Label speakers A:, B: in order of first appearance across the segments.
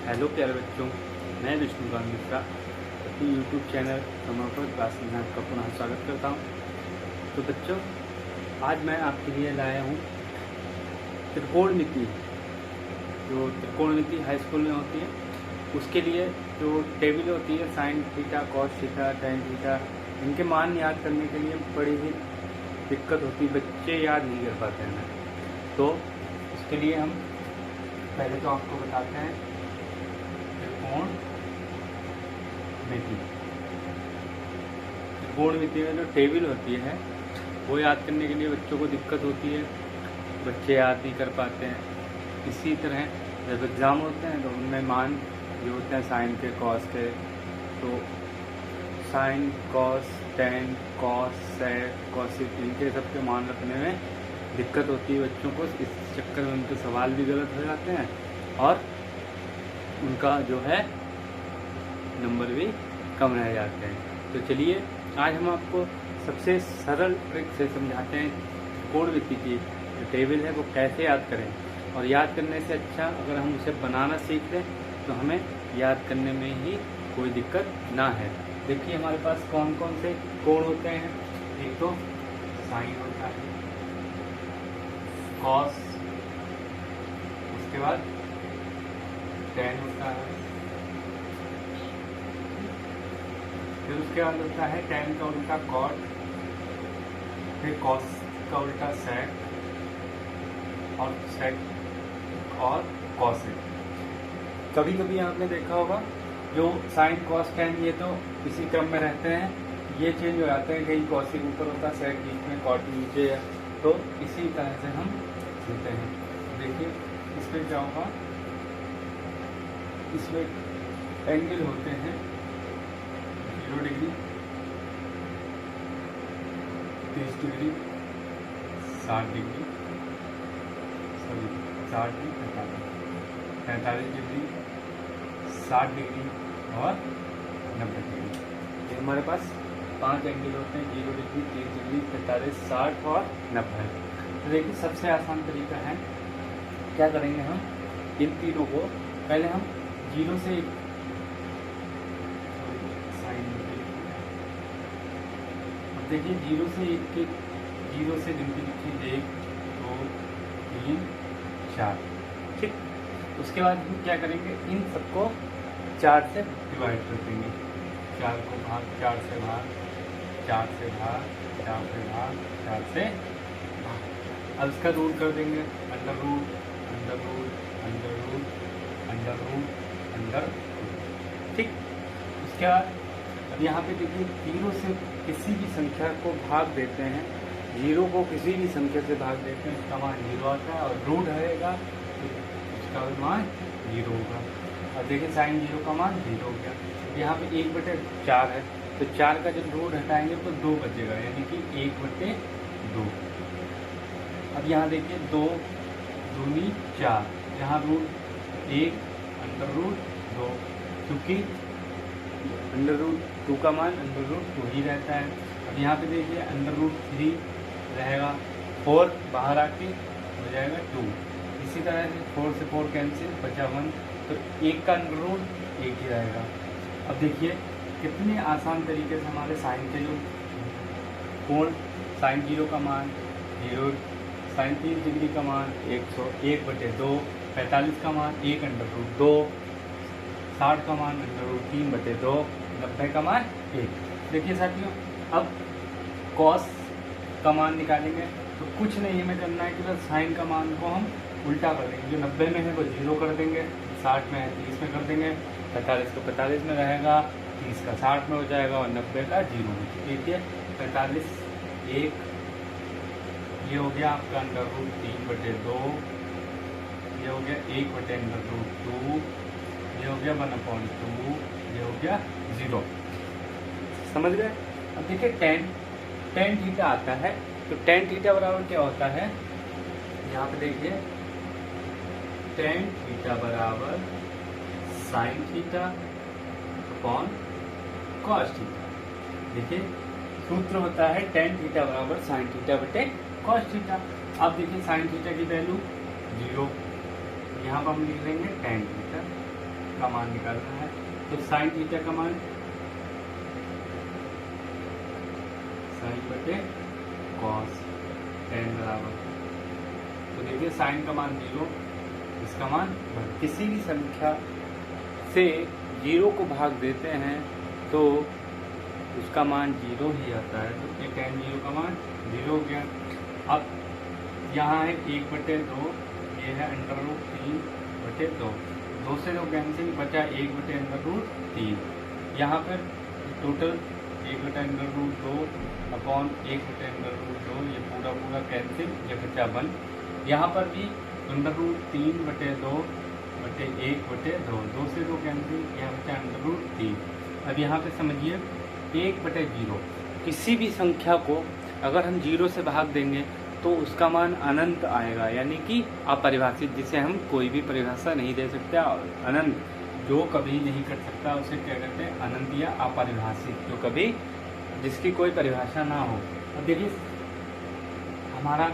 A: Hello प्यारे बच्चों, मैं विष्णुकांत मिश्रा अपनी यूट्यूब चैनल समर्पण क्लासेस में आपका पुनः स्वागत करता हूं। तो बच्चों, आज मैं आपके लिए लाया हूं त्रिकोणमिति। जो त्रिकोणमिति हाई स्कूल में होती है, उसके लिए जो टेबल होती है sine theta, cos theta, tan theta, इनके मान याद करने के लिए बड़ी ही दिक्कत होती है, बच्चे याद नहीं कर पाते हैं। तो इसके लिए हम पहले तो आपको बताते हैं त्रिकोणमिति में जो टेबल होती है वो याद करने के लिए बच्चों को दिक्कत होती है, बच्चे याद नहीं कर पाते हैं। इसी तरह जब एग्ज़ाम होते हैं तो उनमें मान जो होते हैं साइन के, कॉस के, तो साइन, कॉस, टेन, कॉस, सेक, कॉसिक, इनके सबके मान रखने में दिक्कत होती है बच्चों को। इस चक्कर में उनके सवाल भी गलत हो जाते हैं और उनका जो है नंबर भी कम रह जाते हैं। तो चलिए आज हम आपको सबसे सरल ट्रिक से समझाते हैं त्रिकोणमिति की जो टेबल है वो कैसे याद करें। और याद करने से अच्छा अगर हम उसे बनाना सीख लें तो हमें याद करने में ही कोई दिक्कत ना है। देखिए हमारे पास कौन कौन से कोण होते हैं। एक तो साइन होता है, कॉस, उसके बाद टेन होता है, फिर उसके बाद होता है टेन का उल्टा कॉट, फिर कॉस का उल्टा सेक और सेक और कॉसिक। कभी कभी आपने देखा होगा जो साइन, कॉस, टेन ये तो इसी क्रम में रहते हैं, ये चेंज हो जाते हैं, कहीं कॉसिक ऊपर होता है, सेक बीच में, कॉट नीचे है। तो इसी तरह से हम सुनते हैं। देखिए इसमें क्या होगा, इसमें एंगल होते हैं 0 degree, 30 degree, 60 degree, 45 degree, 60 degree और 90 डिग्री। ये हमारे पास 5 एंगल होते हैं, 0 डिग्री, 30 डिग्री, 45, 60 और 90। तो देखिए सबसे आसान तरीका है, क्या करेंगे हम इन तीनों को पहले हम 0 से देखिए 0 से 1 के 0 से गिनती लिखिए 1 2 3 4। ठीक, उसके बाद हम क्या करेंगे, इन सबको 4 से डिवाइड कर देंगे। 4 को भाग, 4 से भाग, 4 से भाग, 4 से भाग, 4 से भाग। अब इसका रूट कर देंगे, under root, under root, under root, under root, under root. ठीक, उसके बाद अब यहाँ पे देखिए 0 से किसी भी संख्या को भाग देते हैं, 0 को किसी भी संख्या से भाग देते हैं, उसका मान 0 आता है, और रूट रहेगा तो उसका मान 0 होगा। और देखिए साइन 0 का मान 0 हो गया। यहाँ पे 1/4 है, तो 4 का जब रूट हटाएंगे तो 2 बचेगा, यानी कि 1/2। अब यहाँ देखिए 2 दूनी 4, यहाँ रूट 1 अंडर रूट 2, क्योंकि अंडर रूट 2 का मान अंडर रूट 2 ही रहता है। अब यहाँ पे देखिए अंडर रूट 3 रहेगा, 4 बाहर आके हो जाएगा 2। इसी तरह से 4 से 4 कैंसिल, बचा 1, तो 1 का अंडर रूट 1 ही रहेगा। अब देखिए कितने आसान तरीके से हमारे साइन के जो कोण, साइन 0 का मान 0, साइन 30 डिग्री का मान 101/2, 45 का मान 1 अंडर रूट 2, 60 का मान अंडर रूट 3/2, 90 का मान 1। देखिए साथियों, अब कॉस का मान निकालेंगे तो कुछ नहीं हमें करना है कि बस साइन का मान को हम उल्टा कर देंगे। जो 90 में है वो 0 कर देंगे, 60 में है 30 में कर देंगे, 45 का 45 में रहेगा, 30 का 60 में हो जाएगा और 90 का 0 में। देखिए 45 1, ये हो गया आपका अंडर रूट 3/2, ये हो गया 1/√2, ये हो गया 1/2, ये हो गया 0। समझ गए। अब देखिए टेन थीटा आता है, तो टेन थीटा बराबर क्या होता है, यहाँ पे देखिए टेन थीटा बराबर sine theta upon cos theta. देखिए सूत्र होता है टेन थीटा बराबर साइन थीटा बटे कॉस थीटा। अब देखिए साइन थीटा की वैल्यू 0, यहाँ पर हम लिख लेंगे टेन थीटा का मान निकालना है। तो साइन थीटा का मान साइन बटे कॉस टेन बराबर, तो देखिए साइन का मान 0, इसका मान 1। किसी भी संख्या से 0 को भाग देते हैं तो उसका मान 0 ही आता है, तो ये tan 0 का मान 0 हो गया। अब यहाँ है 1/2, ये है √3/2, 2 से 2 कैंसिल, बचा 1/√3। यहाँ पर टोटल 1/√2 अपॉन 1/√2, ये पूरा कैंसिल, ये बचा 1। यहाँ पर भी √3/2 बटे 1/2, 2 से 2 कैंसिल, यहाँ बचा √3। अब यहाँ पे समझिए 1/0, किसी भी संख्या को अगर हम 0 से भाग देंगे तो उसका मान अनंत आएगा, यानी कि अपरिभाषित, जिसे हम कोई भी परिभाषा नहीं दे सकते। अनंत जो कभी नहीं कर सकता उसे क्या कहते हैं, अनंत या अपरिभाषित, जो कभी जिसकी कोई परिभाषा ना हो। अब देखिए हमारा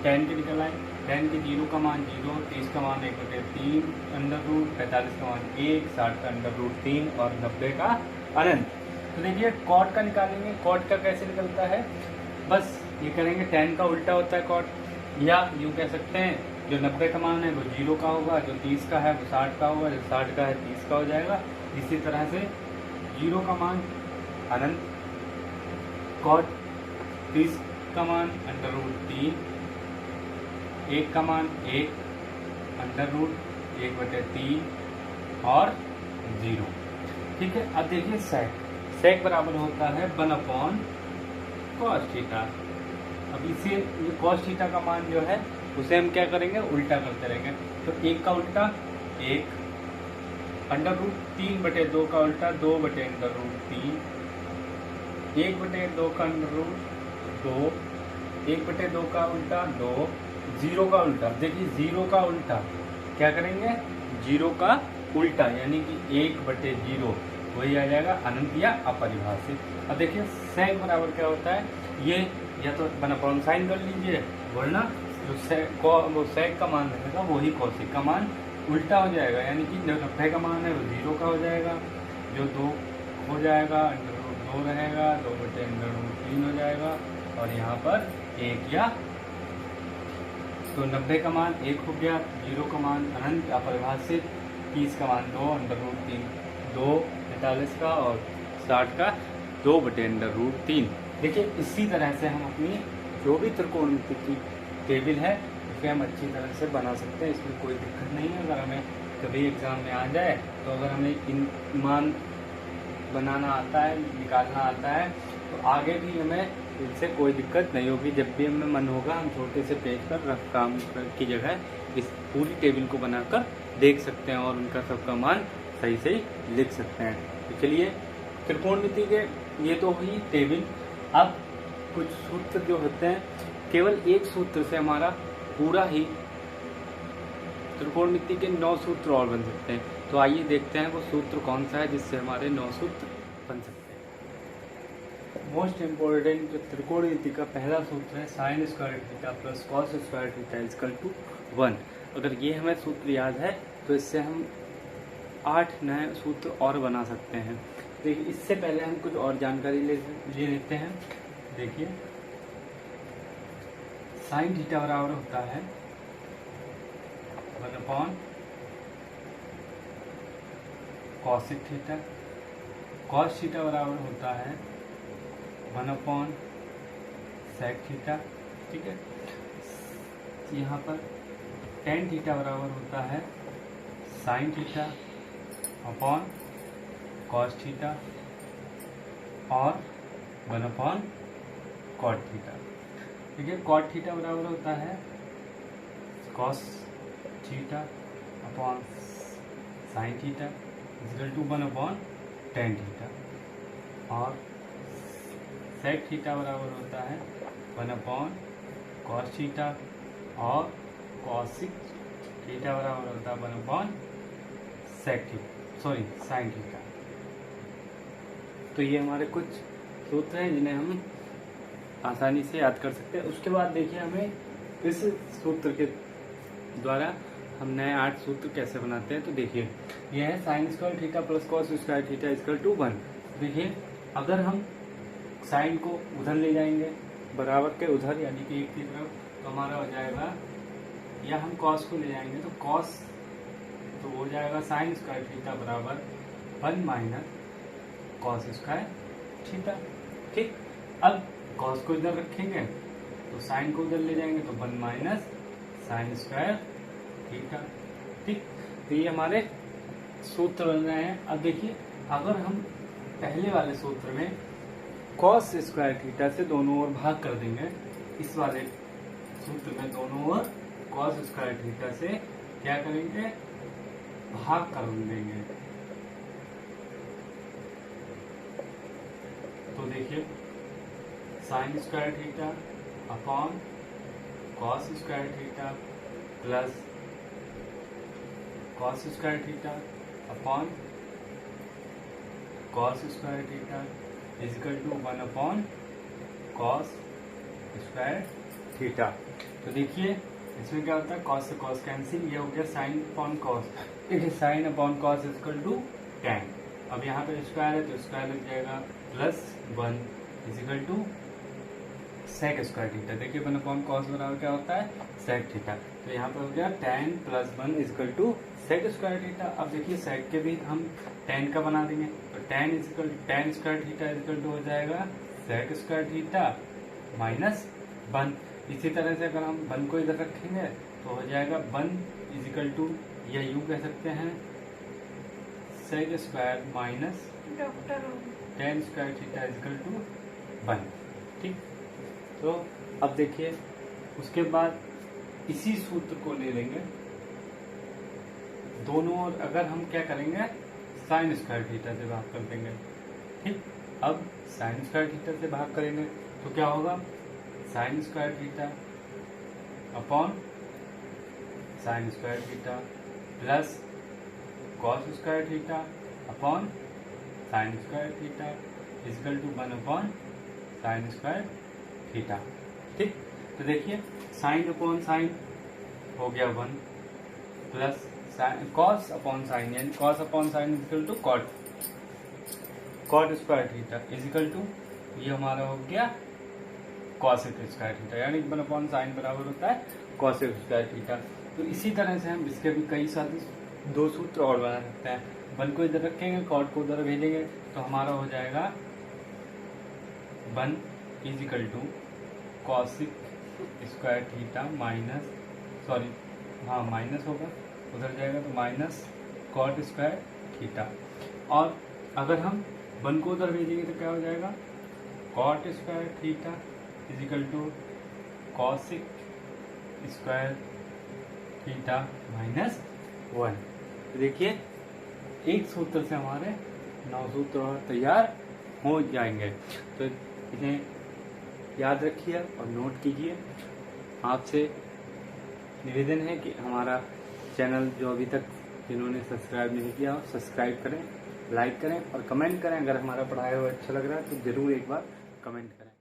A: tan के निकल आए, tan के 0 का मान 0, 30 का मान 1/3 √, 45 का मान 1, 60 का √3 और 90 का अनंत। तो देखिए कॉट का निकालेंगे, कॉट का कैसे निकलता है, बस ये करेंगे tan का उल्टा होता है कॉट, या यूँ कह सकते हैं जो 90 का मान है वो 0 का होगा, जो 30 का है वो 60 का होगा, जो 60 का है 30 का हो जाएगा। इसी तरह से 0 का मान अनंत, कॉट 30 का मान √3, 1 का मान 1 √1/3 और 0। ठीक है। अब देखिए सेक बराबर होता है 1/cos थीटा। अब इसे ये cos थीटा का मान जो है उसे हम क्या करेंगे, उल्टा करते रहेंगे। तो 1 का उल्टा 1, √3/2 का उल्टा 2/√3, 1/2 का √2, 1/2 का उल्टा 2, 0 का उल्टा। देखिए 0 का उल्टा क्या करेंगे, 0 का उल्टा यानी कि 1/0, वही आ जाएगा अनंत या अपरिभाषित। अब देखिए सेक बराबर क्या होता है, ये या तो 1/sin कर लीजिए, वरना जो सेक का मान रहेगा वही कौशिक का मान उल्टा हो जाएगा, यानी कि जो 90 का मान है वो 0 का हो जाएगा, जो 2 हो जाएगा √2 रहेगा, 2/√3 हो जाएगा, और यहाँ पर 1 या तो 90 का मान 1 हो गया, 0 का मान अनंत अपरिभाषित, 30 का मान 2 √3, 2 45 का और 60 का 2/√3। देखिए इसी तरह से हम अपनी जो भी त्रिकोणमिति की टेबल है उसे हम अच्छी तरह से बना सकते हैं, इसमें कोई दिक्कत नहीं है। अगर हमें कभी एग्ज़ाम में आ जाए तो अगर हमें इन मान बनाना आता है, निकालना आता है, तो आगे भी हमें इनसे कोई दिक्कत नहीं होगी। जब भी हमें मन होगा हम छोटे से पेज पर रफ काम की जगह इस पूरी टेबल को बनाकर देख सकते हैं और उनका सबका मान सही सही लिख सकते हैं। तो चलिए त्रिकोणमिति के ये तो हुई टेबल। अब कुछ सूत्र जो होते हैं, केवल एक सूत्र से हमारा पूरा ही त्रिकोणमिति के 9 सूत्र और बन सकते हैं। तो आइए देखते हैं वो सूत्र कौन सा है जिससे हमारे 9 सूत्र बन सकते हैं। मोस्ट इम्पोर्टेंट जो त्रिकोणमिति का पहला सूत्र है sin square theta plus cos square theta equal to 1। अगर ये हमें सूत्र याद है तो इससे हम 8 नए सूत्र और बना सकते हैं। देखिए इससे पहले हम कुछ और जानकारी ले लेते हैं। देखिए साइन थीटा बराबर होता है 1/cos थीटा, cos थीटा बराबर होता है 1/sec थीटा। ठीक है। यहाँ पर tan थीटा बराबर होता है sine theta upon cos theta और 1/cot थीटा। ठीक है। cot थीटा बराबर होता है cos theta upon sine theta equal to 1/tan theta, और sec थीटा बराबर होता है 1/cos थीटा और cosic थीटा बराबर होता है 1/sec theta, sorry sine theta. तो ये हमारे कुछ सूत्र हैं जिन्हें हम आसानी से याद कर सकते हैं। उसके बाद देखिए हमें इस सूत्र के द्वारा हम नए 8 सूत्र कैसे बनाते हैं। तो देखिए यह है sine square theta plus cos square theta equal to 1। देखिए अगर हम साइन को उधर ले जाएंगे बराबर के उधर यानी कि एक की तरफ, तो हमारा हो जाएगा, या हम कॉस को ले जाएंगे तो कॉस तो हो जाएगा साइन स्क्वायर थीटा बराबर 1 माइनस कॉस स्क्वायर थीटा। ठीक, अब कॉस को इधर रखेंगे तो साइन को उधर ले जाएंगे तो 1 माइनस साइन स्क्वायर थीटा। ठीक, तो ये हमारे सूत्र बन रहे हैं। अब देखिए अगर हम पहले वाले सूत्र में कॉस स्क्वायर थीटा से दोनों ओर भाग कर देंगे, इस वाले सूत्र में दोनों ओर कॉस स्क्वायर थीटा से क्या करेंगे, भाग कर देंगे। तो देखिए sine square theta upon cos square theta plus cos square theta upon cos square theta equal to 1 upon cos square theta. तो देखिए इसमें क्या होता है, कॉस से कॉस कैंसिल, ये हो गया साइन अपॉन कॉस। देखिए sine upon cos equal to tan। अब यहाँ पे स्क्वायर है तो स्क्वायर लग जाएगा plus 1 equal to sec square theta. देखिए 1 अपॉन कॉस बराबर क्या होता है, सेक थीटा। तो यहाँ पे हो गया tan plus 1 equal to sec square theta. अब देखिए सेक के भी हम tan का बना देंगे, तो tan square theta equal to हो जाएगा सेक स्क्वायर थीटा माइनस 1। इसी तरह से अगर हम 1 को इधर रखेंगे तो हो जाएगा 1 इजिकल टू, या यूं कह सकते हैं sec square minus tan square theta equal to 1। ठीक, तो अब देखिए उसके बाद इसी सूत्र को ले लेंगे दोनों ओर, अगर हम क्या करेंगे साइन स्क्वायर थीटा से भाग कर देंगे। ठीक, अब साइन स्क्वायर थीटा से भाग करेंगे तो क्या होगा, sine square theta upon sine square theta plus cos square theta upon sine square theta equal to 1 upon sine square theta. ठीक, तो देखिए साइन अपॉन साइन हो गया 1 प्लस कॉस अपॉन साइन, यानी cos upon sine equal to cot square theta equal to, ये हमारा हो गया कॉसेक स्क्वायर थीटा, यानी 1 अपॉन साइन बराबर होता है कॉसेक स्क्वायर थीटा। तो इसी तरह से हम इसके भी कई सारे 2 सूत्र और बना सकते हैं। 1 को इधर रखेंगे, कॉट को उधर भेजेंगे तो हमारा हो जाएगा 1 equal to cosec square theta minus, sorry हाँ माइनस होगा, उधर जाएगा तो माइनस कॉट स्क्वायर थीटा। और अगर हम 1 को उधर भेजेंगे तो क्या हो जाएगा, cot square theta equal to cosec square theta minus 1। देखिए एक सूत्र से हमारे 9 सूत्र और तैयार हो जाएंगे। तो इन्हें याद रखिए और नोट कीजिए। आपसे निवेदन है कि हमारा चैनल जो अभी तक जिन्होंने सब्सक्राइब नहीं किया हो सब्सक्राइब करें, लाइक करें और कमेंट करें। अगर हमारा पढ़ाया हुआ अच्छा लग रहा है तो ज़रूर एक बार कमेंट करें।